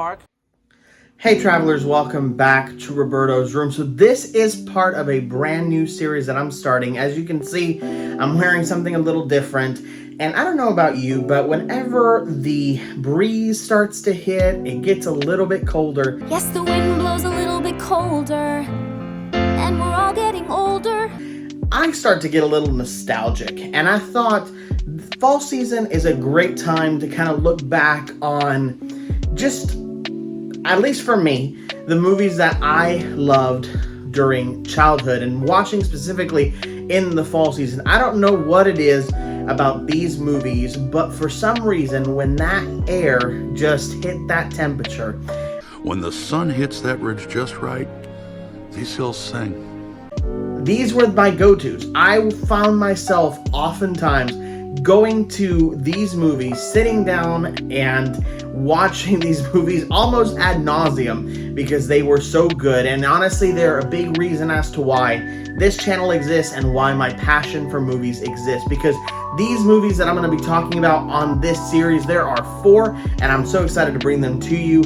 Mark. Hey travelers, welcome back to Roberto's Room. So this is part of a brand new series that I'm starting. As you can see, I'm wearing something a little different. And I don't know about you, but whenever the breeze starts to hit, it gets a little bit colder. Yes, the wind blows a little bit colder, and we're all getting older. I start to get a little nostalgic, and I thought fall season is a great time to kind of look back on just, at least for me, the movies that I loved during childhood and watching specifically in the fall season. I don't know what it is about these movies, but for some reason, when that air just hit that temperature, when the sun hits that ridge just right, these hills sing. These were my go-tos. I found myself oftentimes going to these movies, sitting down and watching these movies almost ad nauseum because they were so good. And honestly, they're a big reason as to why this channel exists and why my passion for movies exists. Because these movies that I'm going to be talking about on this series, there are 4, and I'm so excited to bring them to you,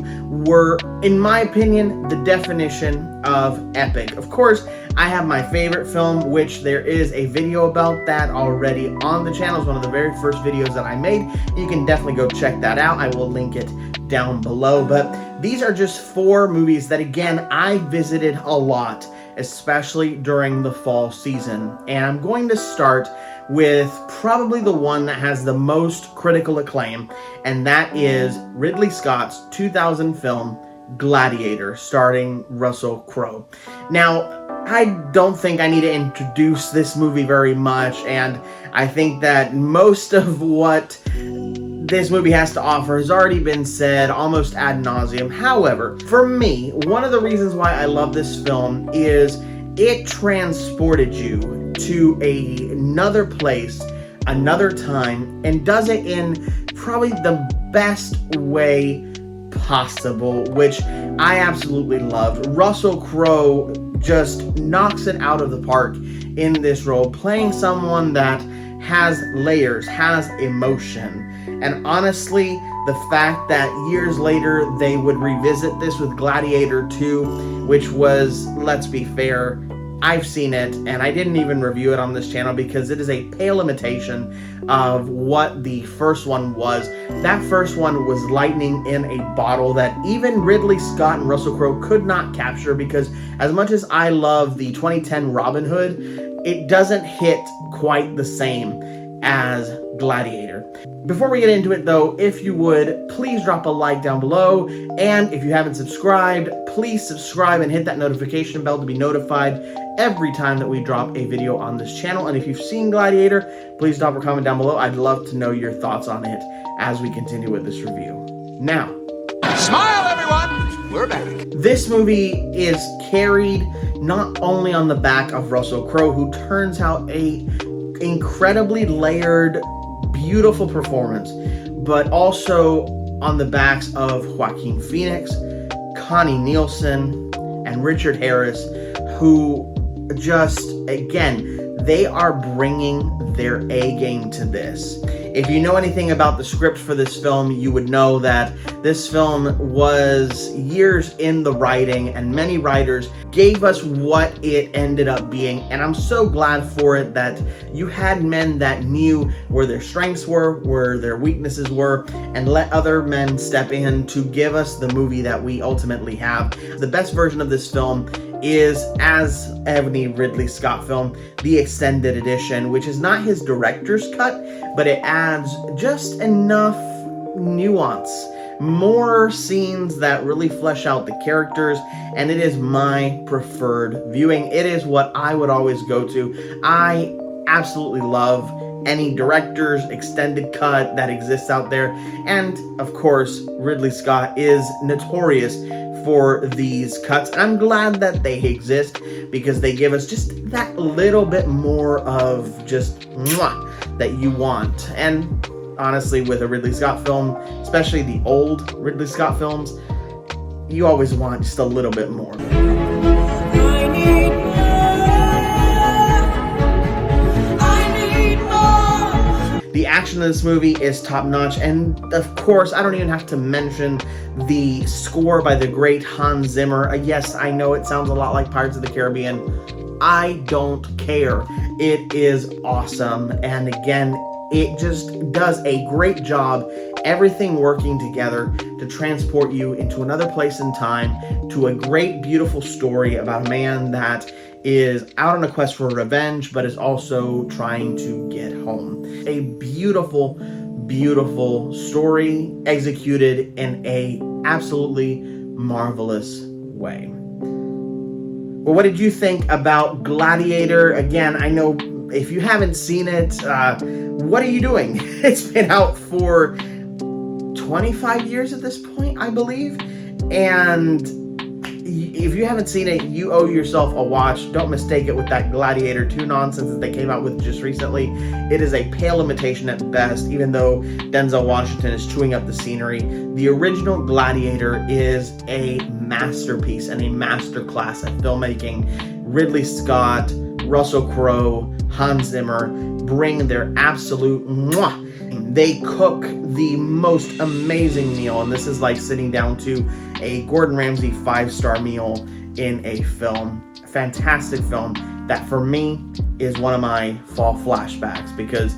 were, in my opinion, the definition of epic. Of course, I have my favorite film, which there is a video about that already on the channel. It's one of the very first videos that I made. You can definitely go check that out. I will link it down below. But these are just 4 movies that, again, I visited a lot, especially during the fall season. And I'm going to start with probably the one that has the most critical acclaim, and that is Ridley Scott's 2000 film, Gladiator, starring Russell Crowe. Now, I don't think I need to introduce this movie very much, and I think that most of what this movie has to offer has already been said almost ad nauseum. However, for me, one of the reasons why I love this film is it transported you to another place, another time, and does it in probably the best way possible, which I absolutely loved. Russell Crowe just knocks it out of the park in this role, playing someone that has layers, has emotion. And honestly, the fact that years later they would revisit this with Gladiator 2, which was, let's be fair, I've seen it, and I didn't even review it on this channel because it is a pale imitation of what the first one was. That first one was lightning in a bottle that even Ridley Scott and Russell Crowe could not capture, because as much as I love the 2010 Robin Hood, it doesn't hit quite the same as Gladiator. Before we get into it though, if you would, please drop a like down below, and if you haven't subscribed, please subscribe and hit that notification bell to be notified every time that we drop a video on this channel. And if you've seen Gladiator, please drop a comment down below. I'd love to know your thoughts on it as we continue with this review. Now, Smile, everyone! We're back. this movie is carried not only on the back of Russell Crowe, who turns out a incredibly layered, beautiful performance, but also on the backs of Joaquin Phoenix, Connie Nielsen, and Richard Harris, who just, again, they are bringing their A game to this. If you know anything about the script for this film, you would know that this film was years in the writing, and many writers gave us what it ended up being. And I'm so glad for it that you had men that knew where their strengths were, where their weaknesses were, and let other men step in to give us the movie that we ultimately have. The best version of this film is, as any Ridley Scott film, the extended edition, which is not his director's cut, but it adds just enough nuance, more scenes that really flesh out the characters, and it is my preferred viewing. It is what I would always go to. I absolutely love any director's extended cut that exists out there, and of course, Ridley Scott is notorious for these cuts. I'm glad that they exist because they give us just that little bit more of just mwah that you want. And honestly, with a Ridley Scott film, especially the old Ridley Scott films, you always want just a little bit more. I need more. I need more. The action in this movie is top notch, and of course, I don't even have to mention the score by the great Hans Zimmer. Yes, I know it sounds a lot like Pirates of the Caribbean. I don't care. It is awesome, and again, it just does a great job, everything working together to transport you into another place in time, to a great, beautiful story about a man that is out on a quest for revenge, but is also trying to get home. A beautiful, beautiful story executed in a absolutely marvelous way. Well, what did you think about Gladiator? Again, I know if you haven't seen it, what are you doing? It's been out for 25 years at this point, I believe. And if you haven't seen it, you owe yourself a watch. Don't mistake it with that Gladiator 2 nonsense that they came out with just recently. It is a pale imitation at best, even though Denzel Washington is chewing up the scenery. The original Gladiator is a masterpiece and a masterclass at filmmaking. Ridley Scott, Russell Crowe, Hans Zimmer bring their absolute mwah. They cook the most amazing meal, and this is like sitting down to a Gordon Ramsay 5-star meal in a film. A fantastic film that for me is one of my fall flashbacks, because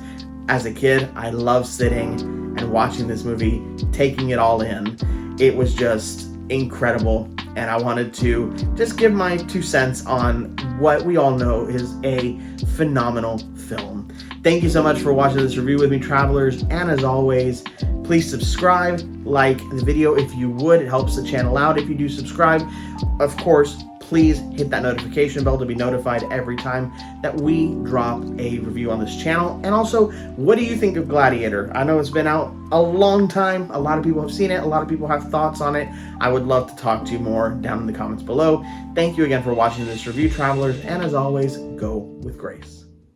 as a kid, I loved sitting and watching this movie, taking it all in. It was just incredible, and I wanted to just give my 2 cents on what we all know is a phenomenal film. Thank you so much for watching this review with me, travelers, and as always, please subscribe, like the video if you would. It helps the channel out if you do subscribe. Of course, please hit that notification bell to be notified every time that we drop a review on this channel. And also, what do you think of Gladiator? I know it's been out a long time. A lot of people have seen it. A lot of people have thoughts on it. I would love to talk to you more down in the comments below. Thank you again for watching this review, travelers, and as always, go with grace.